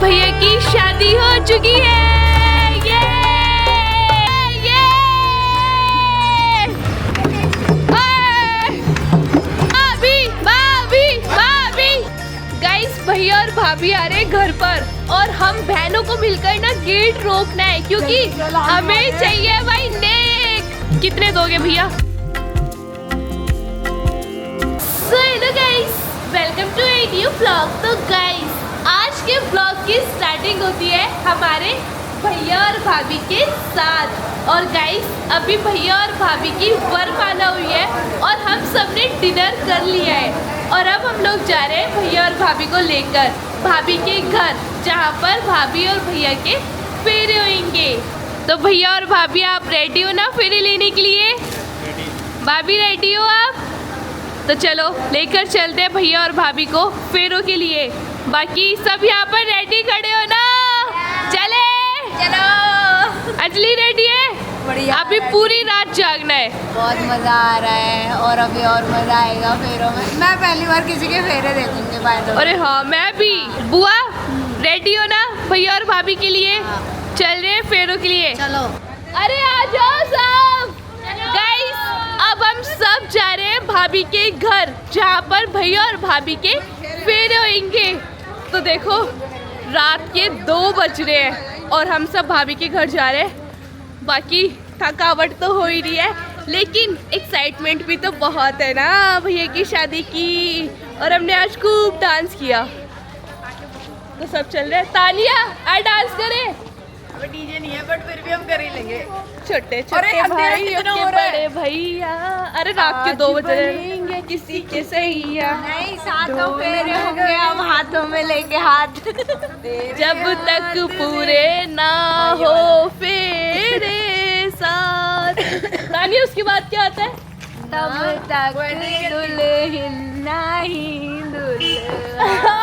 भैया की शादी हो चुकी है। ये भाभी भाभी भाभी गाइस, भैया और भाभी आ रहे घर पर और हम बहनों को मिलकर ना गेट रोकना है क्योंकि हमें चाहिए भाई नेक। कितने दोगे भैया? So hello guys, welcome to a new vlog. तो गाइस, आज के व्लॉग की स्टार्टिंग होती है हमारे भैया और भाभी के साथ। और गाइस, अभी भैया और भाभी की वरमाला हुई है और हम सब ने डिनर कर लिया है और अब हम लोग जा रहे हैं भैया और भाभी को लेकर भाभी के घर, जहाँ पर भाभी और भैया के फेरे होंगे। तो भैया और भाभी, आप रेडी हो ना फेरे लेने के लिए? भाभी रेडी हो आप? तो चलो लेकर चलते हैं भैया और भाभी को फेरों के लिए। बाकी सब यहाँ पर रेडी खड़े हो ना? चले चलो। अंजलि रेडी है? बढ़िया। अभी पूरी रात जागना है। बहुत मजा आ रहा है और अभी और मजा आएगा फेरों में। मैं पहली बार किसी के फेरे देखूंगी बाय द वे। अरे हाँ, मैं भी। बुआ रेडी हो ना भैया और भाभी के लिए? चल रहे हैं फेरों के लिए। चलो। अरे आ जाओ सब। गाइस, अब हम सब जा रहे हैं भाभी के घर, जहाँ पर भैया और भाभी के फेरे होंगे। तो देखो, रात के 2 बज रहे हैं और हम सब भाभी के घर जा रहे हैं। बाकी थकावट तो हो ही रही है, लेकिन एक्साइटमेंट भी तो बहुत है ना भैया की शादी की। और हमने आज खूब डांस किया, तो सब चल रहे हैं। तानिया, आज डांस करें? डीजे नहीं है बट फिर भी हम कर ही लेंगे। छोटे छोटे भाई के बड़े भैया। अरे रात के 2 बज रहे, किसी के सैया। नहीं, सातों फेरे होंगे हम हाथों में लेके हाथ। जब तक पूरे ना हो फेरे साथ। तानिया, उसके बाद क्या आता है? तब तक दुल्हन नहीं दुल्हा।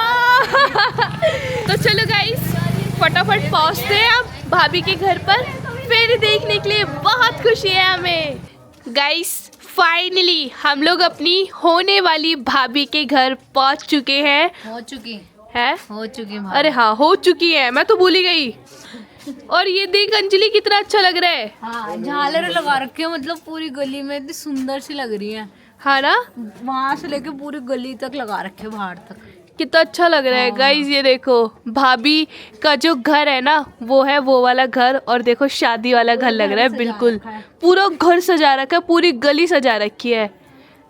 तो चलो गाइस, फटाफट पहुंचते हैं अब भाभी के घर पर फेरे देखने के लिए। बहुत खुशी है हमें। गाइस, फाइनली हम लोग अपनी होने वाली भाभी के घर पहुंच चुके हैं। हो चुकी है? अरे हाँ, हो चुकी है, मैं तो भूल ही गई। और ये देख अंजलि, कितना अच्छा लग रहा है। हाँ, झालर लगा रखे हैं, मतलब पूरी गली में इतनी सुंदर सी लग रही है। हाँ ना? वहाँ से लेके पूरी गली तक लगा रखे, बाहर तक। कितना अच्छा लग रहा है। गाइस, ये देखो, भाभी का जो घर है ना, वो है वो वाला घर। और देखो, शादी वाला घर लग रहा है बिल्कुल। पूरा घर सजा रखा है, पूरी गली सजा रखी है।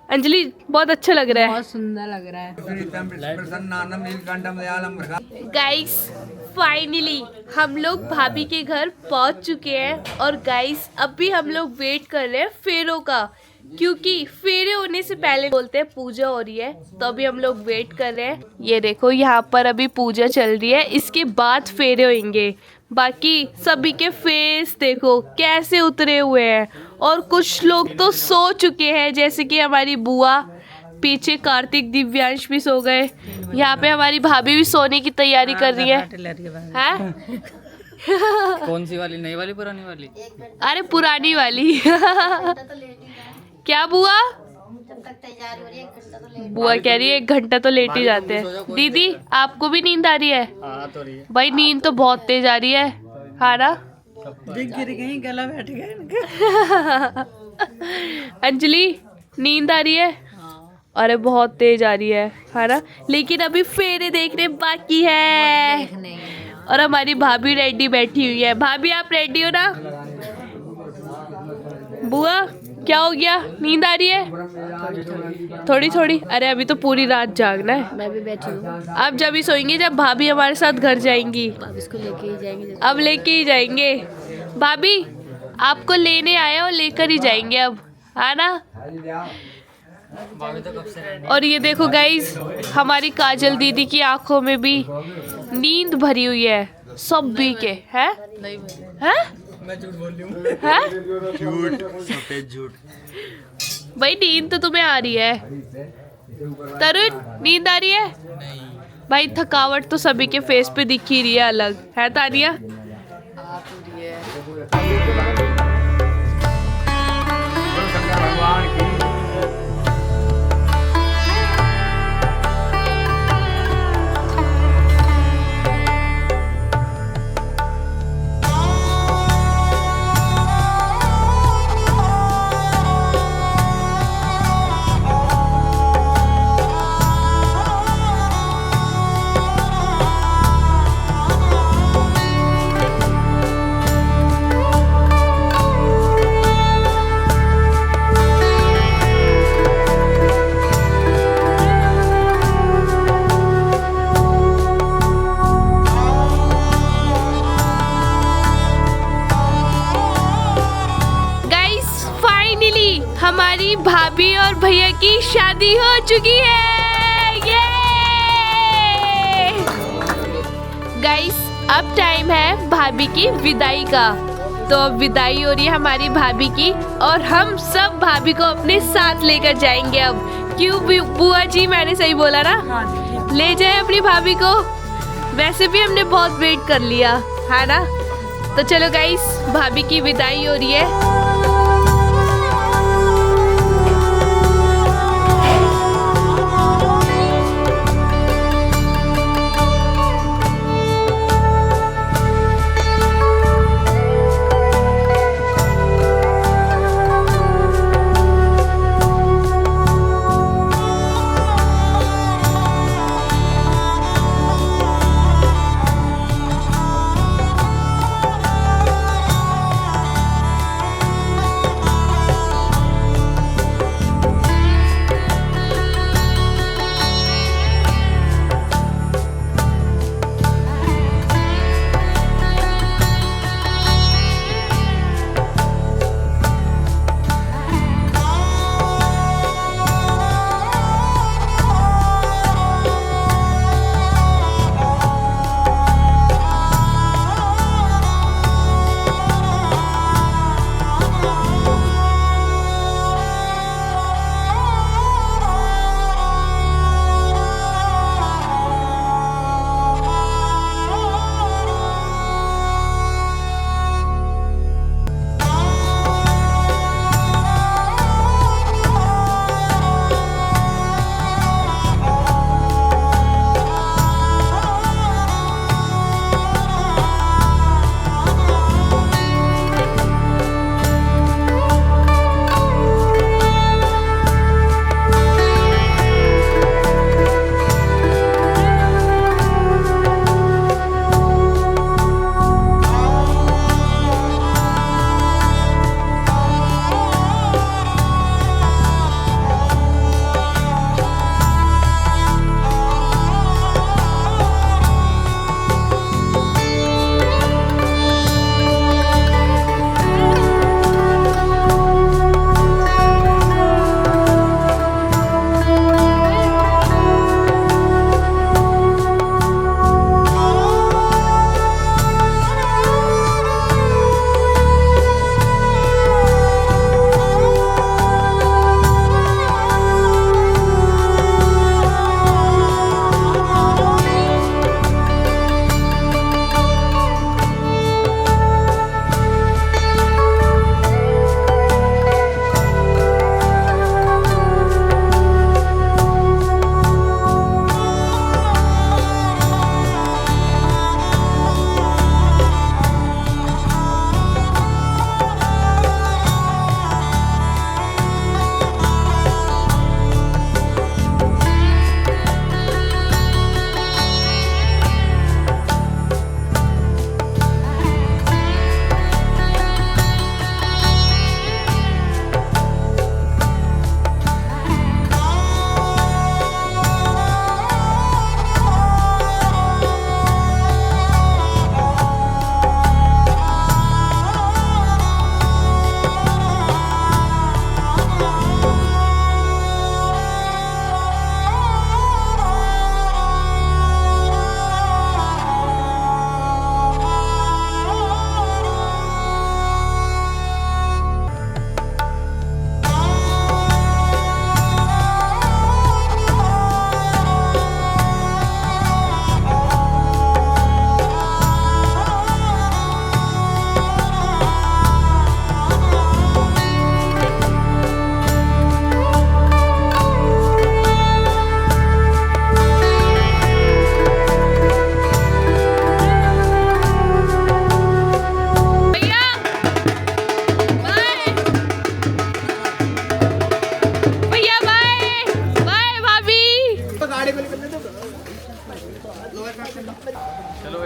अंजलि, बहुत अच्छा लग रहा है। बहुत सुंदर लग रहा है। गाइस, फाइनली हम लोग भाभी के घर पहुंच चुके हैं। और गाइस, अभी हम लोग वेट कर रहे हैं फेरों का, क्योंकि फेरे होने से पहले बोलते हैं पूजा हो रही है। तो अभी हम लोग वेट कर रहे हैं। ये देखो, यहाँ पर अभी पूजा चल रही है, इसके बाद फेरे होंगे। बाकी सभी के फेस देखो कैसे उतरे हुए हैं। और कुछ लोग तो सो चुके हैं, जैसे कि हमारी बुआ। पीछे कार्तिक, दिव्यांश भी सो गए। यहाँ पे हमारी भाभी भी सोने की तैयारी कर रही है। कौन सी वाली? नई वाली, पुरानी वाली? अरे पुरानी वाली। क्या बुआ? बुआ कह रही है 1 घंटा तो लेट ही जाते हैं। दीदी, आपको भी नींद आ रही है? भाई, नींद तो बहुत तेज आ रही है। हाँ ना? गिर गई, गला बैठ गया। अंजलि, नींद आ रही है? अरे बहुत तेज आ रही है ना? लेकिन अभी फेरे देखने बाकी है। और हमारी भाभी रेडी बैठी हुई है। भाभी, आप रेडी हो ना? बुआ, क्या हो गया? नींद आ रही है? थोड़ी थोड़ी। अरे अभी तो पूरी रात जागना है। मैं भी बैठी हूँ। अब जब ही सोएंगे जब भाभी हमारे साथ घर जाएंगी। अब इसको लेके ही जाएंगे। अब लेके ही जाएंगे। भाभी, आपको लेने आए और लेकर ही जाएंगे अब, है ना? और ये देखो गाइस, हमारी काजल दीदी की आंखों में भी नींद भरी हुई है। सब भी के है? मैं झूठ बोल रही हूँ। झूठ, सफेद झूठ। भाई, नींद तो तुम्हें आ रही है। तरुण, नींद आ रही है? भाई, थकावट तो सभी के फेस पे दिख ही रही है अलग, है तानिया? भगवान की हमारी भाभी और भैया की शादी हो चुकी है। ये गाइस, अब टाइम है भाभी की विदाई का। तो अब विदाई हो रही है हमारी भाभी की और हम सब भाभी को अपने साथ लेकर जाएंगे अब। क्यों बुआ जी, मैंने सही बोला ना? ले जाए अपनी भाभी को। वैसे भी हमने बहुत वेट कर लिया है ना। तो चलो गाइस, भाभी की विदाई हो रही है।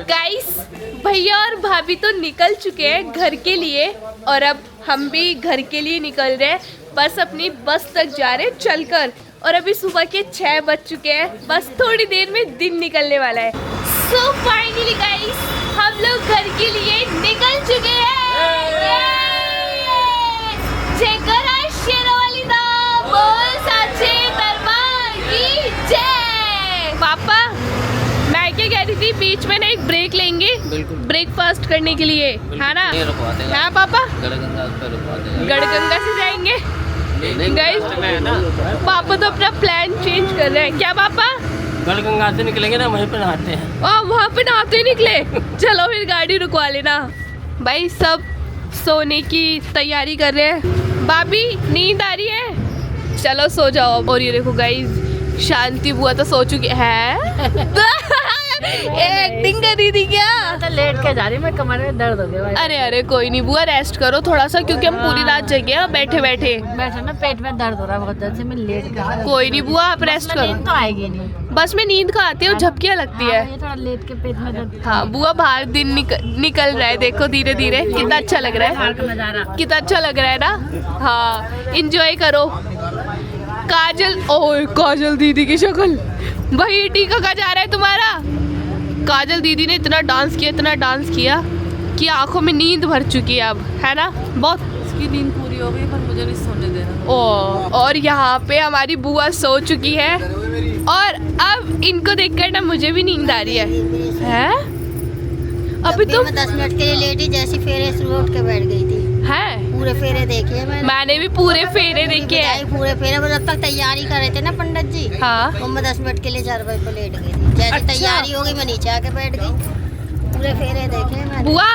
गाइस, भैया और भाभी तो निकल चुके हैं घर के लिए और अब हम भी घर के लिए निकल रहे हैं। बस अपनी बस तक जा रहे हैं चलकर और अभी सुबह के 6 बज चुके हैं। बस थोड़ी देर में दिन निकलने वाला है। सो फाइनली गाइस, हम लोग घर के लिए निकल चुके हैं। जयकारा शेरावाली बिल्कुल। ब्रेकफास्ट करने के लिए, है ना? हाँ पापा, गढ़गंगा से जाएंगे गाइस। पापा तो अपना प्लान चेंज कर रहे हैं। क्या पापा? गढ़गंगा से निकलेंगे ना, वहीं पे नहाते हैं। वहाँ पे नहाते ही निकले। चलो फिर गाड़ी रुकवा लेना। भाई सब सोने की तैयारी कर रहे हैं। भाभी नींद आ रही है? चलो सो जाओ। और ये देखो गाइस, शांति बुआ तो सो चुकी है। एक्टिंग कर रही थी क्या? तो लेट के जा रही, मैं कमर में दर्द हो गया भाई। अरे अरे कोई नहीं बुआ, रेस्ट करो थोड़ा सा, क्योंकि हम पूरी रात जगे हैं बैठे बैठे। बैठो ना, पेट में दर्द हो रहा है बहुत ज्यादा से, मैं लेट के। कोई नहीं बुआ, आप रेस्ट करो। नींद तो आएगी नहीं, बस में नींद का आती है और झपकियाँ लगती है। ये थोड़ा लेट के पेट में दर्द। हाँ बुआ, बाहर दिन निकल रहा है, देखो धीरे धीरे। कितना अच्छा लग रहा है, कितना अच्छा लग रहा है ना। हाँ इंजॉय करो। काजल, ओह काजल दीदी की शक्ल। भाई टीका कहाँ जा रहा है तुम्हारा? काजल दीदी ने इतना डांस किया कि आंखों में नींद भर चुकी है अब, है ना? बहुत इसकी नींद पूरी हो गई, पर मुझे नहीं सोने देना। और यहाँ पे हमारी बुआ सो चुकी है और अब इनको देखकर ना मुझे भी नींद आ रही है? अभी तुम 10 मिनट के लिए लेटी, जैसी फेरे शुरू उठ के बैठ गई थी। है? पूरे फेरे देखे मैंने भी पूरे फेरे देखे हैं। पूरे फेरे जब तक तैयारी कर रहे थे ना पंडित जी, हाँ तो मैं 10 मिनट के लिए 4 बजे को लेट गई थी। जैसे अच्छा। तैयारी हो गई मैं नीचे आके बैठ गई। पूरे फेरे देखे मैंने। बुआ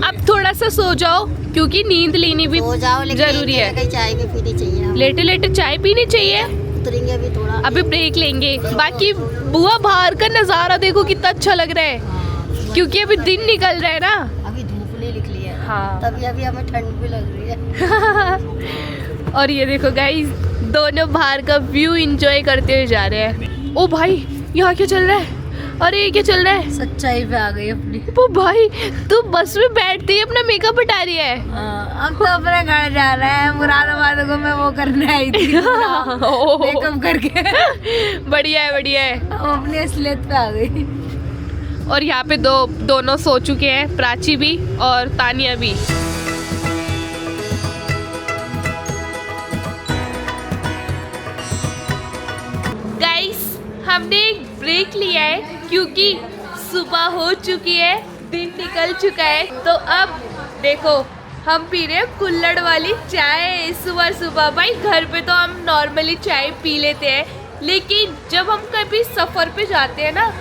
अब थोड़ा सा सो जाओ, क्योंकि नींद लेनी भी हो जाओ, लेकिन जरूरी है। कहीं चाय भी पीनी चाहिए हमें। लेटे लेटे चाय पीनी चाहिए। उतरेंगे अभी थोड़ा, अभी ब्रेक लेंगे। बाकी बुआ बाहर का नजारा देखो कितना अच्छा लग रहा है, क्योंकि अभी दिन निकल रहा है ना। अभी धूप नहीं निकली है। हाँ तभी अभी हमें ठंड भी लग रही है। और ये देखो गाइस, दोनों बाहर का व्यू एंजॉय करते हुए जा रहे हैं। ओ भाई यहाँ क्या चल रहा है? अरे ये क्या चल रहा है? सच्चाई पे आ गई अपनी। ओ भाई तू बस में बैठते ही अपना मेकअप हटा रही है। हम तो अपने घर जा रहे हैं, मुरादाबाद को मैं वो करने आई थी मेकअप करके। बढ़िया है बढ़िया है। हम अपनी असलियत पे आ गई। और यहाँ पे दोनों सो चुके हैं, प्राची भी और तानिया भी। गाइस हमने एक ब्रेक लिया है क्योंकि सुबह हो चुकी है, दिन निकल चुका है। तो अब देखो हम पी रहे हैं कुल्हड़ वाली चाय सुबह सुबह। भाई घर पे तो हम नॉर्मली चाय पी लेते हैं, लेकिन जब हम कभी सफ़र पे जाते हैं ना,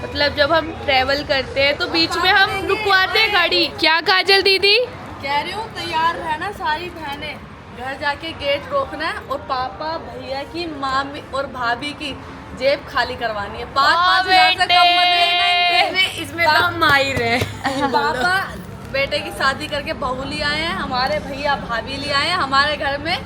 मतलब जब हम ट्रैवल करते हैं तो बीच में हम रुकवाते हैं गाड़ी। क्या काजल दीदी? कह रही हूँ तैयार रहना सारी बहनें, घर जाके गेट रोकना है और पापा भैया की मामी और भाभी की जेब खाली करवानी है। 5-5 हज़ार से कम मत लेना इसमें तो हम माहिर हैं। पापा बेटे की शादी करके बहू ले आए हैं, हमारे भैया भाभी ले आए हैं, हमारे घर में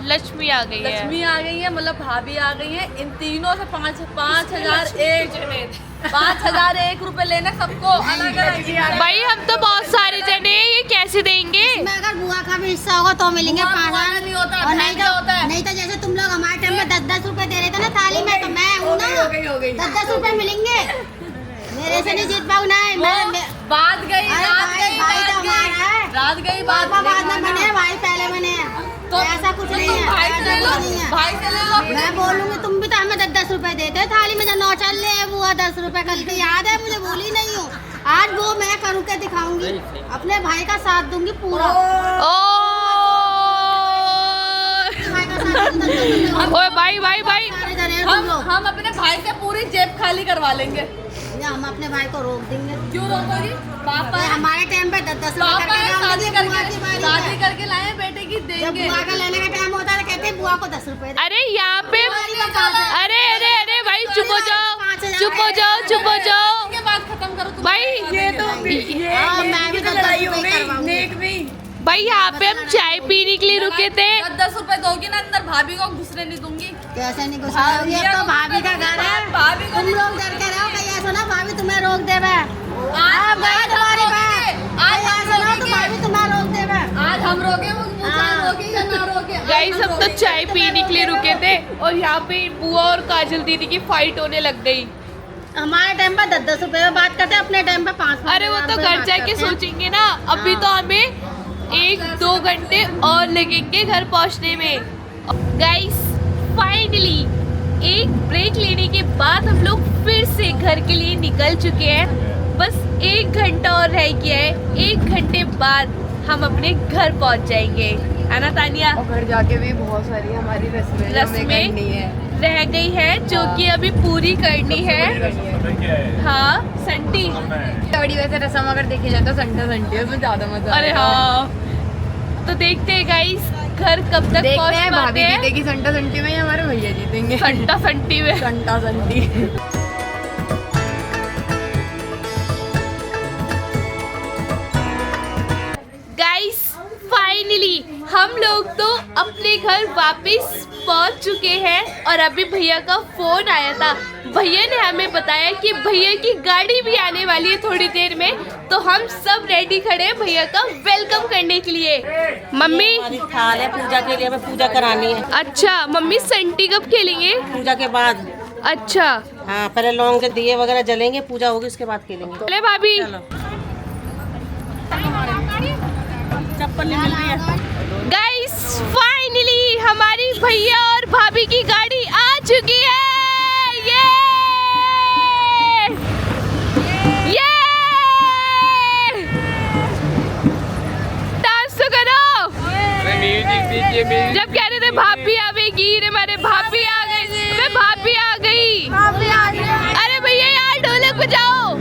लक्ष्मी आ गई है। लक्ष्मी आ गई है, मतलब भाभी आ गई है। इन तीनों से 5,001 रुपए लेना सबको अलग अलग। भाई हम तो बहुत सारे जने हैं, ये कैसे देंगे? इसमें अगर बुआ का भी हिस्सा होगा तो मिलेंगे 5,000। नहीं होता, और नहीं नहीं तो जैसे तुम लोग हमारे टाइम में 10-10 रुपए दे रहे थे ना थाली में, तो मैं हूँ ना, 10-10 रुपए मिलेंगे। मेरे से नहीं जीत पाऊँ ना। बात गई भाई तो हमारा है। रात गई बात। पापा बाद में बने हैं, भाई पहले बने हैं। तो ऐसा कुछ नहीं है। भाई से ले लो, भाई से ले लो। मैं बोलूंगी तुम भी तो हमें 10-10 रुपए देते हो थाली में, जब 9 चल रहे हैं बुआ 10 रुपए कल के याद है मुझे, भूली नहीं हूँ। आज वो मैं करूँ के दिखाऊंगी, अपने भाई का साथ दूंगी पूरा। ओए भाई भाई भाई, हम अपने भाई से पूरी जेब खाली करवा लेंगे। हम अपने भाई को रोक देंगे। क्यों रोकोगी? पापा हमारे टाइम पे 10-10 पापा शादी रुपए करके लाए बेटे की जब देंगे। बुआ का लेने का टाइम होता है तो कहते हैं बुआ को 10 रुपए दे। अरे यहाँ पे अरे अरे अरे भाई चुप हो जाओ, चुप हो जाओ, चुप हो जाओ। के बाद खत्म करो तुम। भाई ये तो मैं भी 10 रुपए करवाऊंगी। भाई यहाँ पे हम चाय पीने के लिए रुके थे। 10 रुपए दोगी ना अंदर, भाभी को घुसने नहीं दूंगी। कैसे नहीं घुसाओगी? ये तो भाभी का घर है। भाभी को तुम लोग डर के रहो कहीं ऐसा ना भाभी तुम्हें रोक देवे। आज तुम्हारी बात आज ऐसा ना तो भाभी तुम्हें रोक देवे। आज हम रोके, वो रोके या ना रोके। गाइस सब तो चाय पीने के लिए रुके थे और यहाँ पे बुआ और काजल दीदी की फाइट होने लग गई। हमारे टाइम पे 10-10 रुपए में बात करते, अपने टाइम पे 5-5 अरे वो तो घर जाके सोचेंगे ना, अभी तो हमें 1-2 घंटे और लगेंगे घर पहुंचने में। गाइस फाइनली एक ब्रेक लेने के बाद हम लोग फिर से घर के लिए निकल चुके हैं। बस 1 घंटा और रह गया है। 1 घंटे बाद हम अपने घर पहुंच जाएंगे, है ना तानिया? और घर जाके भी बहुत सारी हमारी रस्में रह गई है जो कि अभी पूरी करनी है। हाँ संटी, बड़ी वैसे रस्म अगर देखी जाए तो संटा संटी है, उसमें ज्यादा मजा। अरे हाँ, तो देखते हैं गाइस घर कब तक पहुंच पाते भाभी हैं। जीतेगी संटा संटी में या हमारे भैया जीतेंगे संटा संटी में। संटा संटी। गाइस फाइनली हम लोग तो अपने घर वापस पहुंच चुके हैं और अभी भैया का फोन आया था। भैया ने हमें बताया कि भैया की गाड़ी भी आने वाली है थोड़ी देर में, तो हम सब रेडी खड़े हैं भैया का वेलकम करने के लिए। मम्मी थाल है पूजा के लिए, हमें पूजा करानी है। अच्छा मम्मी संटी कब खेलेंगे? पूजा के बाद। अच्छा हाँ, पहले लौंग के दिए वगैरह जलेंगे, पूजा होगी उसके बाद खेलेंगे। चले भाभी। चलो। चप्पल नहीं मिल रही है। गाइस फाइनली हमारी भैया और भाभी की गाड़ी आ चुकी है। ये डांस तो करो। जब कह रहे थे भाभी आवेगी, रे मेरे भाभी आ गई, मैं भाभी आ गई। अरे भैया यार ढोलक बजाओ।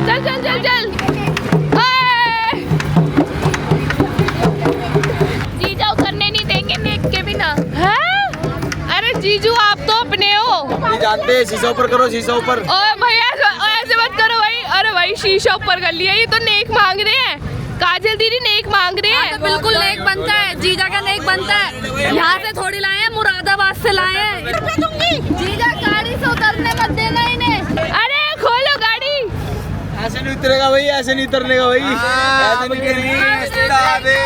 चल चल चल चल। जीजा करने नहीं देंगे नेक के बिना। है? अरे जीजू आप तो अपने हो। नहीं जानते, शीशा ऊपर करो, शीशा ऊपर। ओए भैया ऐसे मत करो भाई। अरे भाई शीशा ऊपर कर लिया, ये तो नेक मांग रहे हैं। काजल दीदी नेक मांग रहे हैं। तो बिल्कुल नेक बनता है, जीजा का नेक बनता है। यहाँ से थोड़ी लाए हैं, मुरादाबाद से लाए हैं। जीजा गाड़ी से उतरने मत देना इन्हें। अरे खोलो गाड़ी। ऐसे नहीं उतरेगा भाई, ऐसे नहीं उतरने का भाई। ऐसे नहीं उतरने दे।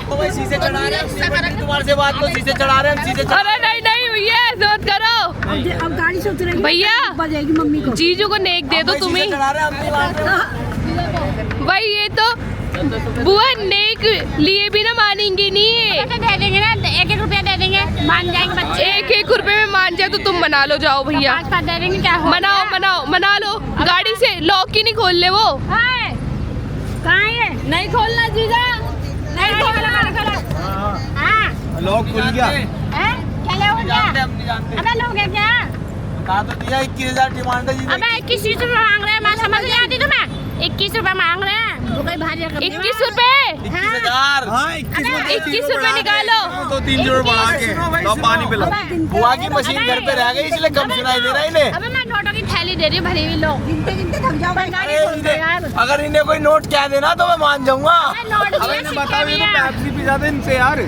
तो भाई शीशे चढ़ा रहे हैं, तुम्हारे से बात तो शीशे चढ़ा रहे हैं, शीशे चढ़ा। अरे नहीं नहीं भैया ऐसे मत करो। अब गाड़ी से उतरेगी भैया बजाएगी मम्मी को। जीजू को नेक दे दो तुम ही। चढ़ा रहे हैं, हम नहीं मान रहे। भाई ये तो बुआ नेक लिए भी ना मानेंगे नहीं। दे देंगे ना, 1-1 रुपया दे देंगे, मान जाएंगे बच्चे। 1-1 रुपए में मान जाए तो तुम मना लो, जाओ भैया। 5 दे देंगे, क्या हो मनाओ मनाओ मना लो। गाड़ी से लॉक ही नहीं खोल ले वो। कहाँ है? नहीं खोलना जीजा, नहीं खोलना। हाँ लॉक खुल गया। क्या हो गया? हम नहीं जानते। अबे लोग है क्या? कहा तो दिया 21,000 डिमांड है जी। अबे 21 रुपए मांग रहे हैं, मैं समझ नहीं आती तुम्हें। 21 रुपए मांग रहे हैं। वो कोई भारी रकम नहीं। 21 रुपए। 21,000। हाँ 21 रुपए निकालो। तो 3 जोड़ बढ़ा के तो पानी पिला। बुआ की मशीन घर पे रह गई इसलिए कम सुनाई दे रहा है इन्हें। अबे मैं नोटों की थैली दे रही हूँ भरी हुई। लो गिनते थक जाओ। अगर इन्हें कोई नोट क्या देना तो मैं मान जाऊंगा। नोट अब इन्हें बताओ, ये तो पैप्सी पी जाते इनसे यार।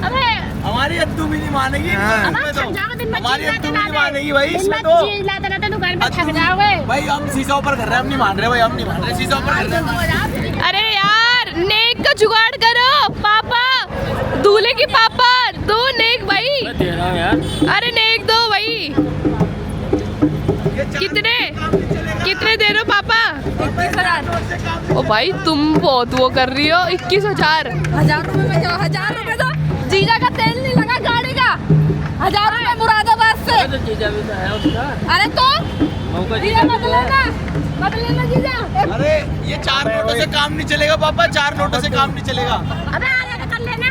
अबे हमारी अद्दू भी नहीं मानेगी इसमें तो। हमारी अद्दू भी नहीं मानेगी भाई इसमें तो। चीज लाते रहते दुकान पे थक जाओगे। भाई हम शीशा ऊपर कर रहे हैं, हम नहीं मान रहे भाई, हम नहीं मान रहे, शीशा ऊपर कर रहे हैं। अरे यार नेक का जुगाड़ करो। पापा दूल्हे की पापा दो नेक भाई। अरे नेक दो भाई। कितने कितने दे रहे हो पापा? 21,000। ओ भाई तुम बहुत वो कर रही हो। 21,000। 1000 रुपए में जाओ, 1000 रुपए तो जीजा का तेल नहीं लगा गाड़ी का। 1000 रुपए मुरादाबाद से। अरे तो जीजा मत लेना जीजा। अरे ये 4 नोटों से काम नहीं चलेगा पापा, 4 नोटों से काम नहीं चलेगा। अबे आगे कर लेना।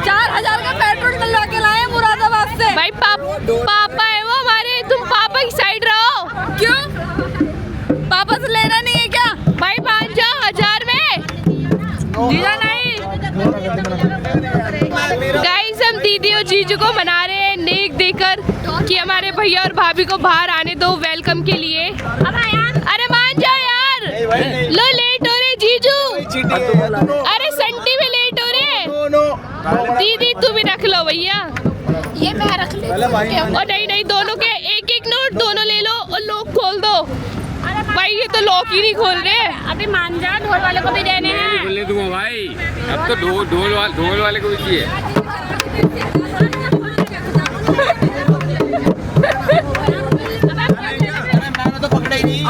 4000 का पेट्रोल डलवा के लाए मुरादाबाद से। भाई पापा है वो हमारे, तुम पापा की साइड रहो। क्यों? पापा से लेना नहीं है क्या? भाई मान जाओ 1000 में। जीजा नहीं। गाइस हम दीदी और जीजू को मना रहे हैं नेक देकर कि हमारे भैया और भाभी को बाहर आने दो वेलकम के लिए। अरे मान जाओ यार। लो लेट हो रहे जीजू। अरे संटी में लेट हो रहे। दीदी तुम ही रख लो भैया। ये मैं रख ली। और नहीं नहीं दोनों के 1-1 नोट दोनों ले लो और लॉक खोल दो। भाई ये तो लॉक ही नहीं खोल रहे। अभी मान जाओ, ढोल वाले को भी देने हैं। बोलने दूंगा भाई, अब तो ढोल वाले को भी चाहिए। मैंने तो पकड़ा ही नहीं।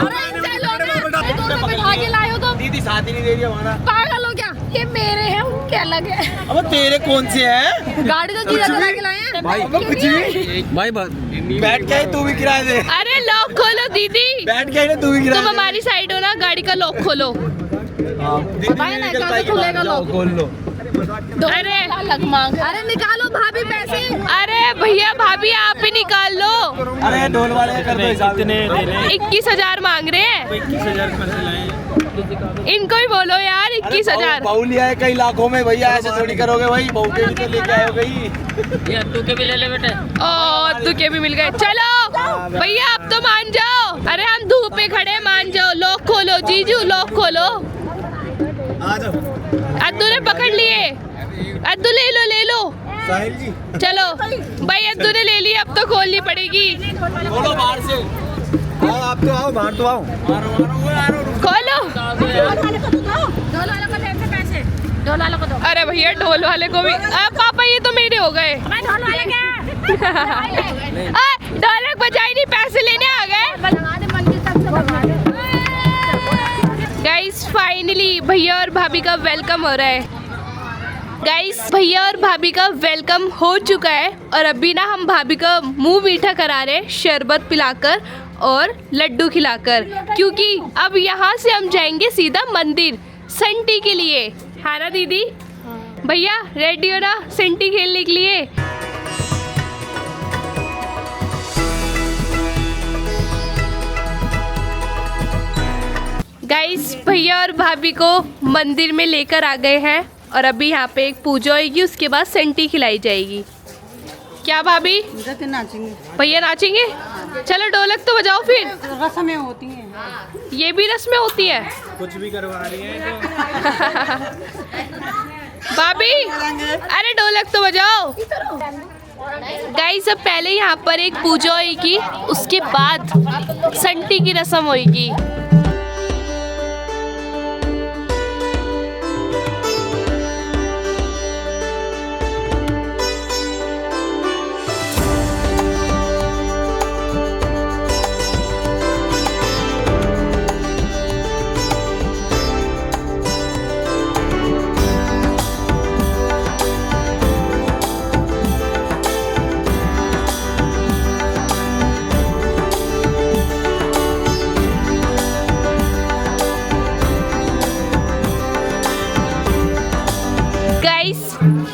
आगे लाए तो दीदी साथ ही नहीं दे रही हमारा। पागल हो क्या? ये मेरे हैं, उनके अलग है। अब तेरे कौन से हैं? गाड़ी तो जीजा चला के लाए हैं। भाई बैठ के तू भी किराए दे। अरे लॉक खोलो दीदी, बैठ के ना तू भी किराए तुम हमारी साइड हो ना, गाड़ी का लॉक खोलो। खोल लो। अरे अरे निकालो भाभी पैसे। अरे भैया भाभी आप ही निकाल लो। अरे ढोल वाले कर दो हिसाब। 21,000 मांग रहे हैं। 21,000 इनको ही बोलो यार, 21,000। बहू लिया है कई लाखों में भैया, ऐसे थोड़ी करोगे भाई। बहू के भी तो लेके आए हो गई। के भी ले ले बेटे। ओ तुके भी मिल गए। चलो भैया अब तो मान जाओ। अरे हम धूप में खड़े, मान जाओ। लॉक खोलो जीजू, लॉक खोलो। अद्दू ने पकड़ लिए। अद्दू ले लो। साहिल जी चलो भाई, अद्दू ने ले ली, अब तो खोलनी पड़ेगी। बोलो बाहर से। आओ आप तो आओ, बाहर तो आओ। खोलो। अरे भैया ढोल वाले को भी। पापा ये तो मेरे हो गए। ढोलक बजाई नहीं, पैसे लेने आ गए। गाइस फाइनली भैया और भाभी का वेलकम हो रहा है। गाइस भैया और भाभी का वेलकम हो चुका है और अभी ना हम भाभी का मुंह मीठा करा रहे हैं, शरबत पिलाकर और लड्डू खिलाकर, क्योंकि अब यहाँ से हम जाएंगे सीधा मंदिर संटी के लिए। है ना दीदी? भैया रेडी हो ना संटी खेलने के लिए? गाइस भैया और भाभी को मंदिर में लेकर आ गए हैं और अभी यहाँ पे एक पूजा होगी, उसके बाद संटी खिलाई जाएगी। क्या भाभी? नाचेंगे भैया नाचेंगे? चलो ढोलक तो बजाओ फिर। रस्में होती हैं। ये भी रस्में होती है? कुछ भी करवा रही है भाभी अरे ढोलक तो बजाओ। गाइस अब पहले यहाँ पर एक पूजा होगी, उसके बाद संटी की रस्म होगी।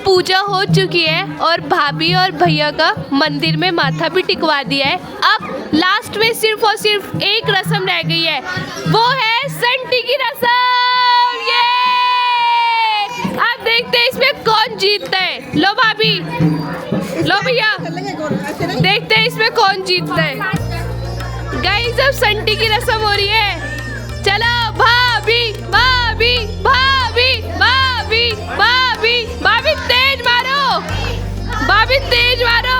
पूजा हो चुकी है और भाभी और भैया का मंदिर में माथा भी टिकवा दिया है। अब लास्ट में सिर्फ और सिर्फ एक रस्म रह गई है, वो है संटी की रस्म। ये अब देखते हैं इसमें कौन जीतता है। लो भाभी, लो भैया, देखते हैं इसमें कौन जीतता है। गाइस अब संटी की रस्म हो रही है। चलो भाभी भाभी भाभी भाभी भाभी भाभी तेज मारो, भाभी तेज मारो।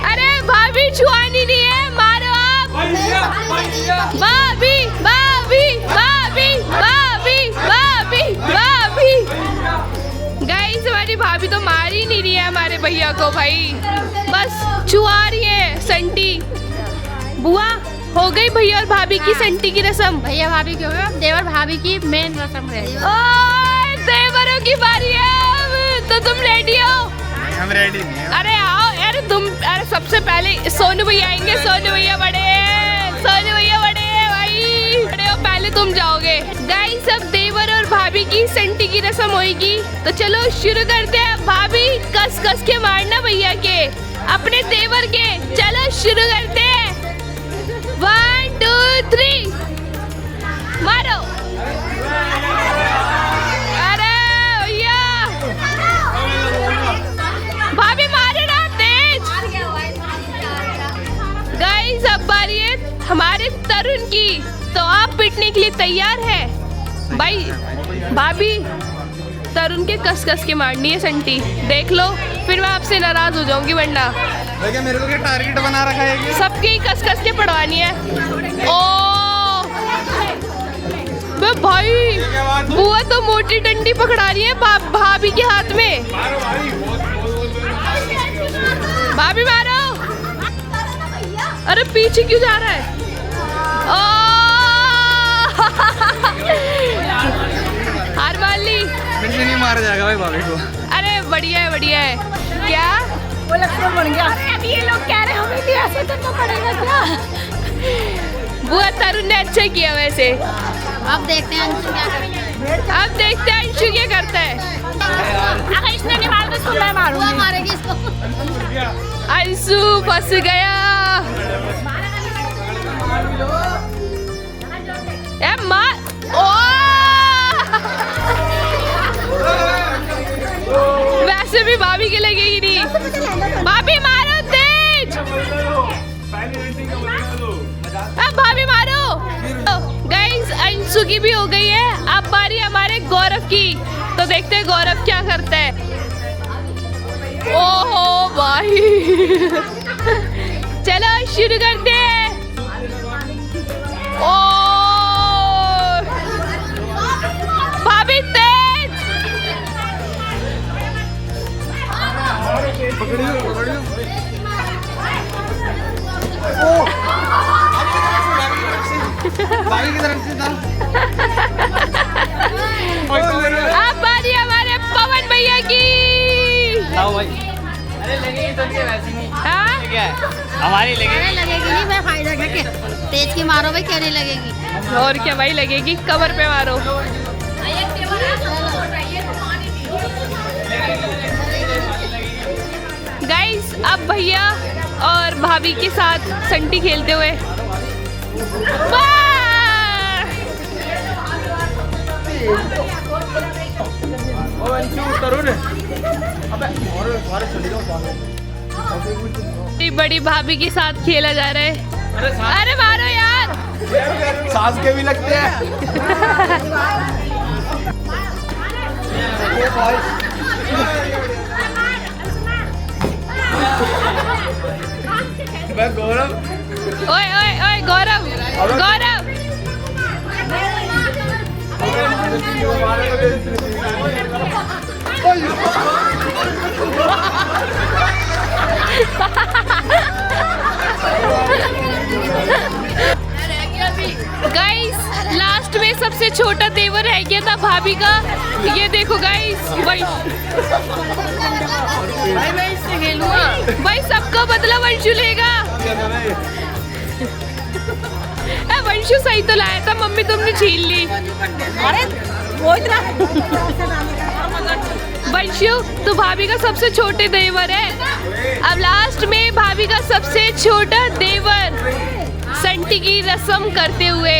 अरे भाभी छुआनी नहीं है, मारो आप। भाभी भाभी भाभी भाभी भाभी भाभी। गाइस हमारी भाभी तो मार ही नहीं रही है हमारे भैया को भाई, बस छुआ रही है संटी। बुआ हो गई भैया और भाभी की संटी की रस्म? भैया भाभी क्यों है, देवर भाभी की मेन रस्म है। देवरों की बारी है अब, तो तुम रेडी हो? हम रेडी नहीं हैं। अरे आओ यार तुम। अरे सबसे पहले सोनू भैया आएंगे, सोनू भैया बड़े, सोनू भैया बड़े भाई, बड़े हो, पहले तुम जाओगे। गाइस अब देवर और भाभी की संटी की रस्म होगी, तो चलो शुरू करते हैं। भाभी कस कस के मारना भैया के, अपने देवर के। चलो शुरू करते हैं। 1 2 3 मारो। अरे भैया भाभी मारे ना तेज। गाइस अब बारी है हमारे तरुण की, तो आप पिटने के लिए तैयार है भाई? भाभी तरुण के कस कस के मारनी है संटी, देख लो, फिर मैं आपसे नाराज हो जाऊंगी वरना। देखिए मेरे को क्या टारगेट बना रखा है कि सबकी कस कस के पड़वानी है। ओ बे भाई, बुआ तो मोटी डंडी पकड़ा रही है भाभी के हाथ में। भाभी मारो। अरे पीछे क्यों जा रहा है? ओ हार मान ली। फिर से नहीं मारा जाएगा भाई भाभी को। अरे बढ़िया है बढ़िया है। क्या वो लक्ष्मण बन गया। अरे अभी ये लोग कह रहे हमें भी ऐसे करना पड़ेगा क्या? बुआ तरुण ने अच्छा किया वैसे। अब देखते हैं अंशु क्या करता है। अब देखते हैं अंशु क्या करता है। अगर इसने नहीं मारा तो इसको मैं मारूंगी। मारेगी इसको। अंशु फंस गया। ए मार ओ वैसे भी भाभी के लगेगी नहीं। भाभी मारो तेज। अब भाभी मारो। गाइस अंशु की भी हो गई है। अब बारी हमारे गौरव की। तो देखते हैं गौरव क्या करता है। ओहो भाई चलो शुरू करते हैं। ओ भाभी तेज। भाभी की तरफ से था। अब बारी हमारे पवन भैया की। अरे लगेगी तो क्या वैसे नहीं। हाँ? क्या है? हमारी लगेगी। अरे लगेगी नहीं मैं फायदा क्या तेज की मारो भाई क्या नहीं लगेगी। और क्या भाई लगेगी कमर पे मारो। गाइस अब भैया और भाभी के साथ संटी खेलते हुए। तरुण बड़ी भाभी के साथ खेला जा रहा है। अरे मारो यार। सास के भी लगते हैं। मैं गौरव। ओए ओए ओए गौरव गौरव। गाइस लास्ट में सबसे छोटा तेवर रह गया था भाभी का। ये देखो गाइस भाई मैं इससे खेलूंगा। भाई सबका बदला वंशु लेगा। वंशु सही तो लाया था मम्मी तुमने छीन ली। अरे वो इतना वंशु तू भाभी का सबसे छोटे देवर है। अब लास्ट में भाभी का सबसे छोटा देवर संटी की रस्म करते हुए।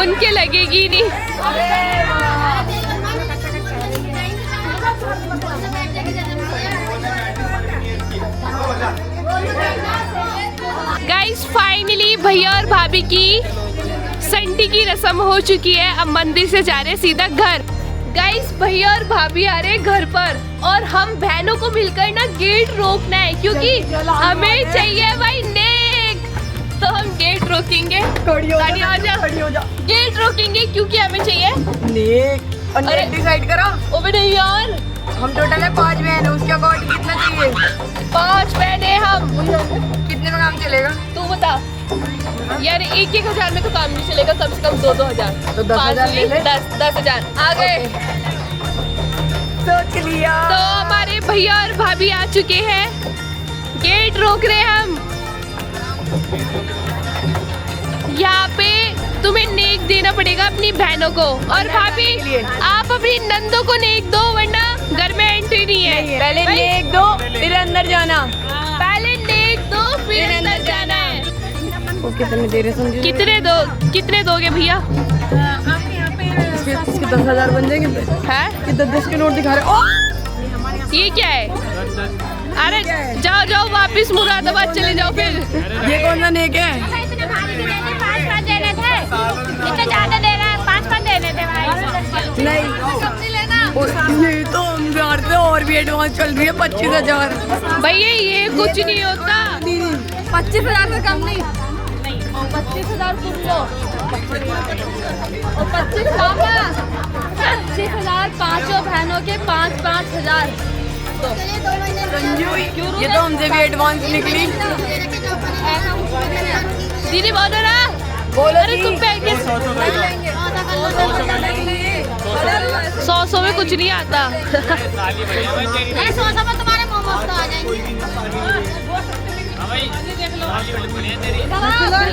उनके लगेगी नहीं। गाइस फाइनली भैया और भाभी की संटी की रस्म हो चुकी है। अब मंदिर से जा रहे हैं सीधा घर। गाइस भैया और भाभी आ रहे हैं घर पर और हम बहनों को मिलकर ना गेट रोकना है क्योंकि हमें चाहिए भाई नेक। तो हम गेट रोकेंगे। तानी आ जा। गेट रोकेंगे क्योंकि हमें चाहिए नेक। और अरे डिसाइड करो। ओबे नहीं यार हम टोटल है 5 बहन। उसके अकॉर्डिंग कितना चाहिए? 5 बहने हम। कितने में काम चलेगा? तू बता यार 1-1 हजार में तो काम नहीं चलेगा। कम से कम 2-2 हजार। तो 10,000 ले ले। 10 हजार आ गए। सोच लिया। तो हमारे भैया और भाभी आ चुके हैं। गेट रोक रहे हैं हम। यहाँ पे तुम्हें नेक देना पड़ेगा अपनी बहनों को। और भाभी आप अपनी नंदों को नेक दो वरना घर में एंट्री नहीं है। पहले नेक दो फिर अंदर जाना। पहले नेक दो फिर अंदर जाना है। वो कितने दे रहे समझो? कितने दोगे भैया? इसके 10,000 बन जाएंगे। है ये 10 के नोट दिखा रहे। ओ ये क्या है? अरे जाओ जाओ वापिस मुरादाबाद चले जाओ फिर। ये कौन सा नेक है? इतने भाभी के देने 5 देने थे। इतने ज्यादा दे रहा है 5 देने थे भाई। नहीं सब्जी लेना। ये तो हम बिहार से और भी एडवांस चल रही है। 25,000। भैया ये कुछ नहीं होता। 25,000 से कम नहीं। 25,000 सुन लो। और 25,000 पांचों बहनों के 5-5 हजार। तो चलिए 2 महीने संजू ये तो हमसे भी एडवांस निकली। दीदी बोलो ना, बोलो अरे तुम पैकेज 100 में कुछ नहीं आता। 100 में तुम्हारे मोमोज तो आ जाएंगे।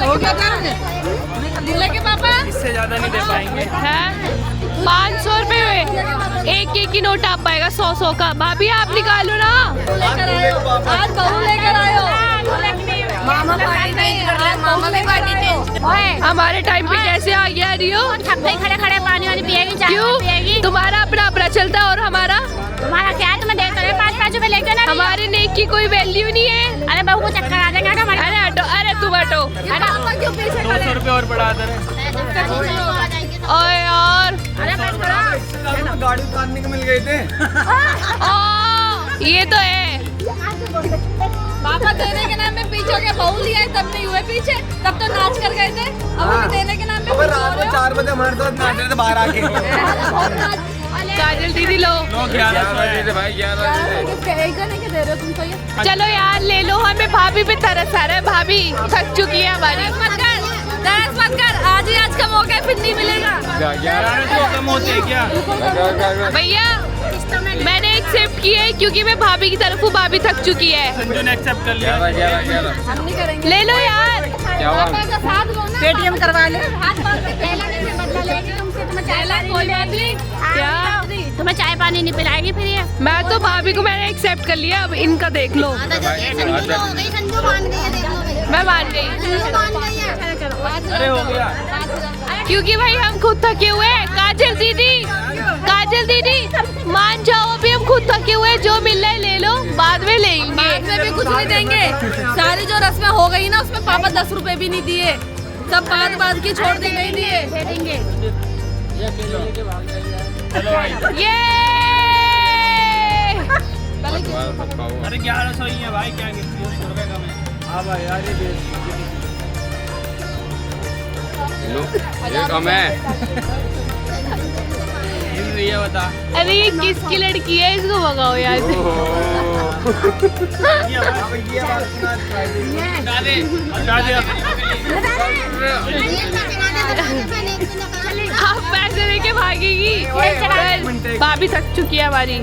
हो गया लेके पापा इससे ज्यादा नहीं दे पाएंगे। है 500 रुपए में एक ही नोट आ पाएगा 100 का। भाभी आप निकालो ना। आज बहू लेकर आयो। मामा पार्टी चेंज कर ले, मामा भी पार्टी चेंज। हमारे टाइम पे कैसे आ गया रियो? खड़े खड़े पानी वानी पिएगी, चाय क्यों? पिएगी। तुम्हारा अपना अपना चलता है और हमारा तुम्हारा क्या है, तुम्हें देते हैं 5-5 रुपए लेके ना। हमारे नेक की कोई वैल्यू नहीं है। अरे बहू को चक्कर आ जाएगा ना हमारे। अरे हटो, अरे तुम हटो। क्यों पीछे खड़े? 200 रुपए और बढ़ा दे ओए यार, गाड़ी उतारने के मिल गए थे। ये तो है। पापा देने के नाम पे पीछे के बहू लिया है, तब नहीं हुए पीछे, तब तो नाच कर गए थे। अब अभी देने के नाम पे अबे रात को 4 बजे हमारे साथ नाच रहे थे बाहर आके। काजल दीदी लो। 1100 दे दे भाई, 1100 दे दे। एक जने के दे रहे हो तुम तो ये। चलो यार ले लो, हमें भाभी पे तरस आ रहा है। भाभी थक चुकी है हमारी। दरअसल मत कर, आज का मौका है, फिर नहीं मिलेगा। 1100 कम होते हैं क्या? भैया मैंने एक्सेप्ट किया है क्योंकि मैं भाभी की तरफ हूँ। भाभी थक चुकी है। संजू ने एक्सेप्ट कर लिया। 11 हम नहीं करेंगे। ले लो यार। क्या हुआ? पेटीएम करवा ले। क्या तुम्हें चाय पानी नहीं पिलाएगी फिर ये। मैं तो भाभी को मैंने एक्सेप्ट कर लिया। अब इनका देख लो। संजू तो हो गई, संजू मान गई है, देख लो मेरे। मैं मान गई संजू मान गई है। अरे हो गया। क्योंकि भाई हम खुद थके हुए हैं। काजल दीदी, काजल दीदी मान जाओ, अभी हम खुद थके हुए हैं। जो मिल रहा है ले लो, बाद में लेंगे। बाद में भी कुछ नहीं देंगे। सारी जो रस्में हो गई ना, उसमें पापा 10 रुपए भी नहीं दिए, सब बात की छोड़ दी, नहीं दिए। दे देंगे। ये अरे 1100 ही है भाई, क्या गिफ्ट 100 रुपए कम है। हाँ भाई यार ये कम है। ये बता। अरे ये किसकी लड़की है? इसको भगाओ यार। आप पैसे लेके भागेगी। भाभी थक चुकी है हमारी।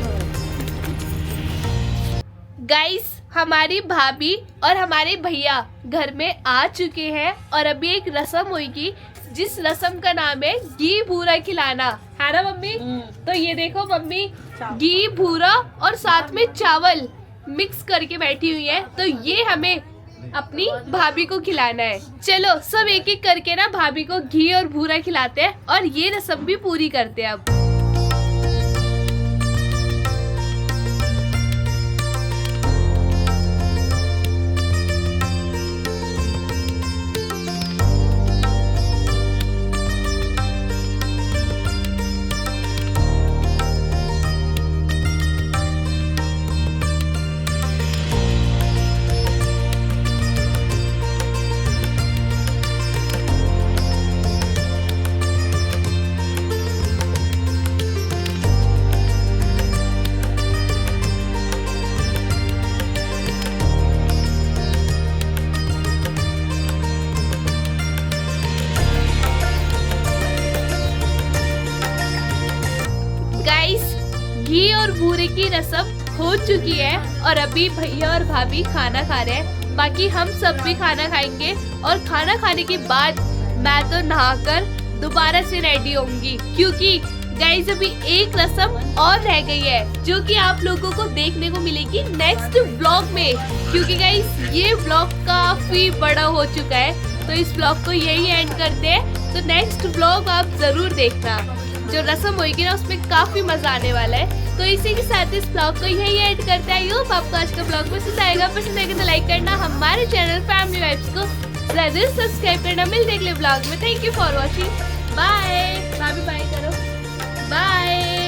गाइस हमारी भाभी और हमारे भैया घर में आ चुके हैं और अभी एक रस्म होगी जिस रस्म का नाम है घी भूरा खिलाना, है ना मम्मी? तो ये देखो मम्मी घी भूरा और साथ में चावल मिक्स करके बैठी हुई है। तो ये हमें अपनी भाभी को खिलाना है। चलो सब एक एक करके ना भाभी को घी और भूरा खिलाते हैं और ये रस्म भी पूरी करते हैं अब। घी और भूरे की रस्म हो चुकी है और अभी भैया और भाभी खाना खा रहे हैं। बाकी हम सब भी खाना खाएंगे और खाना खाने के बाद मैं तो नहाकर दोबारा से रेडी होंगी क्योंकि गाइस अभी एक रस्म और रह गई है जो कि आप लोगों को देखने को मिलेगी नेक्स्ट व्लॉग में। क्योंकि गाइस ये व्लॉग काफी बड़ा हो चुका है तो इस व्लॉग को यही एंड करते हैं। तो नेक्स्ट व्लॉग आप जरूर देखना, जो रस्म होगी ना उसमें काफी मजा आने वाला है। तो इसी के साथ इस ब्लॉग को यही एंड करते हैं। होप आपको आज का ब्लॉग पसंद आएगा। पसंद आएगा तो लाइक करना, हमारे चैनल फैमिली वाइब्स को जरूर सब्सक्राइब करना। मिलते अगले ब्लॉग में। Thank you for watching. Bye. Bye bye करो। बाय।